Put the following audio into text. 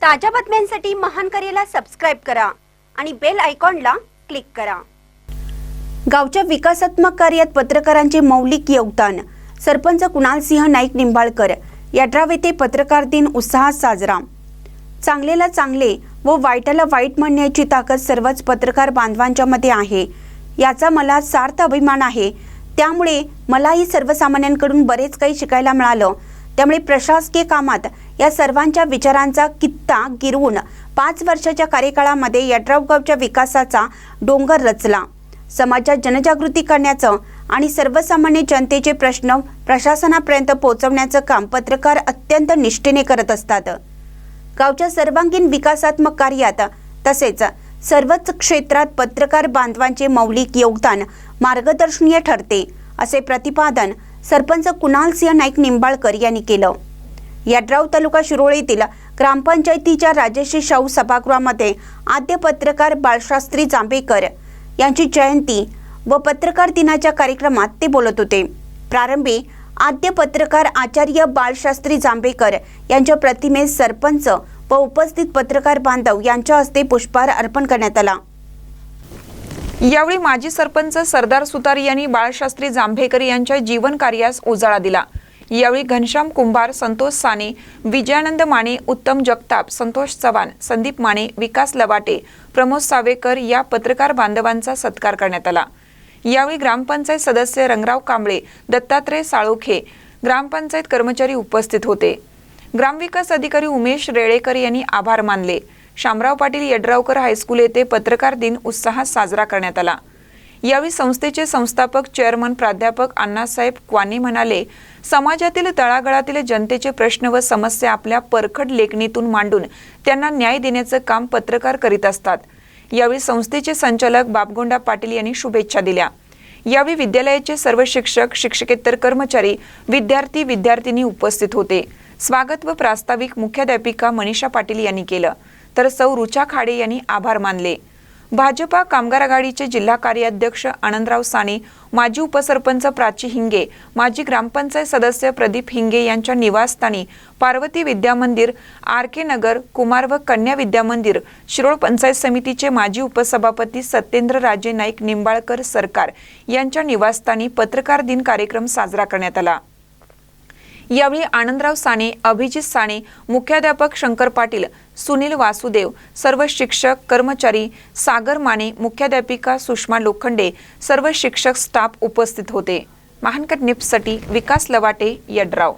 ताज्या बातम्यांसाठी महान करेला सबस्क्राइब करा आणि बेल आयकॉनला क्लिक करा। गावच्या विकासात्मक कार्यात पत्रकारांचे मौलिक योगदान। सरपंच कुणाल सिंह नाईक निंबाळकर यड्राव येथे पत्रकार दिन उत्साहात साजरा। चांगलेला चांगले व वाईटाला वाईट म्हणण्याची ताकद सर्वच पत्रकार बांधवांच्या मध्ये आहे, याचा मला सार्थ अभिमान आहे। त्यामुळे मलाही सर्वसामान्यांकडून बरेच काही शिकायला मिळालं। त्यामुळे प्रशासकीय कामात या सर्वांच्या विचारांचा कित्ता गिरवून 5 वर्षाच्या कार्यकाळामध्ये यड्राव गावच्या विकासाचा डोंगर रचला। समाजात जनजागृती करण्याचं आणि सर्वसामान्य जनतेचे प्रश्न प्रशासनापर्यंत पोहोचवण्याचं काम पत्रकार अत्यंत निष्ठेने करत असतात। गावच्या सर्वांगीण विकासात्मक कार्यात तसेच सर्वच क्षेत्रात पत्रकार बांधवांचे मौलिक योगदान मार्गदर्शनीय ठरते, असे प्रतिपादन सरपंच कुणाल सिंह नाईक निंबाळकर यांनी केलं। यड्राव तालुका शिरोळीतील ग्रामपंचायतीच्या राजश्री शाहू सभागृहामध्ये आद्य पत्रकार बाळशास्त्री जांभेकर यांची जयंती व पत्रकार दिनाच्या कार्यक्रमात ते बोलत होते। प्रारंभी आद्य पत्रकार आचार्य बाळशास्त्री जांभेकर यांच्या प्रतिमेस सरपंच व उपस्थित पत्रकार बांधव यांच्या हस्ते पुष्पहार अर्पण करण्यात आला। यावेळी माजी सरपंच सरदार सुतार यांनी बाळशास्त्री जांभेकर यांच्या जीवन कार्यास उजाळा दिला। यावेळी घनश्याम कुंभार, संतोष साने, विजयानंद माने, उत्तम जगताप, संतोष चव्हाण, संदीप माने, विकास लवाटे, प्रमोद सावेकर या पत्रकार बांधवांचा सत्कार करण्यात आला। यावेळी ग्रामपंचायत सदस्य रंगराव कांबळे, दत्तात्रय साळोखे, ग्रामपंचायत कर्मचारी उपस्थित होते। ग्रामविकास अधिकारी उमेश रेळेकर यांनी आभार मानले। शामराव पाटील यड्रावकर हायस्कूल येथे पत्रकार दिन उत्साहात साजरा करण्यात आला। यावेळी संस्थेचे संस्थापक चेअरमन प्राध्यापक अण्णासाहेब क्वानी म्हणाले, समाजातील तळागाळातील जनतेचे प्रश्न व समस्या आपल्या परखड लेखणीतून मांडून त्यांना न्याय देण्याचं काम पत्रकार करीत असतात। यावेळी संस्थेचे संचालक बापगोंडा पाटील यांनी शुभेच्छा दिल्या। यावेळी विद्यालयाचे सर्व शिक्षक, शिक्षकेतर कर्मचारी, विद्यार्थी, विद्यार्थिनी उपस्थित होते। स्वागत व प्रास्ताविक मुख्याध्यापिका मनीषा पाटील यांनी केलं, तर सौ रुचा खाडे यांनी आभार मानले। भाजपा कामगार आघाडीचे जिल्हा कार्याध्यक्ष आनंदराव साने, माजी उपसरपंच प्राची हिंगे, माजी ग्रामपंचायत सदस्य प्रदीप हिंगे यांच्या निवासस्थानी पार्वती विद्यामंदिर, आर.के. नगर, कुमार व कन्या विद्यामंदिर, शिरोळ पंचायत समितीचे माजी उपसभापती सत्येंद्र राजे नाईक निंबाळकर सरकार यांच्या निवासस्थानी पत्रकार दिन कार्यक्रम साजरा करण्यात आला। यावेळी आनंदराव साने, अभिजित साने, मुख्याध्यापक शंकर पाटील, सुनील वासुदेव, सर्व शिक्षक, कर्मचारी, सागर माने, मुख्याध्यापिका सुषमा लोखंडे, सर्व शिक्षक स्टाफ उपस्थित होते। महानकर न्यूजसाठी विकास लवाटे, यड्राव।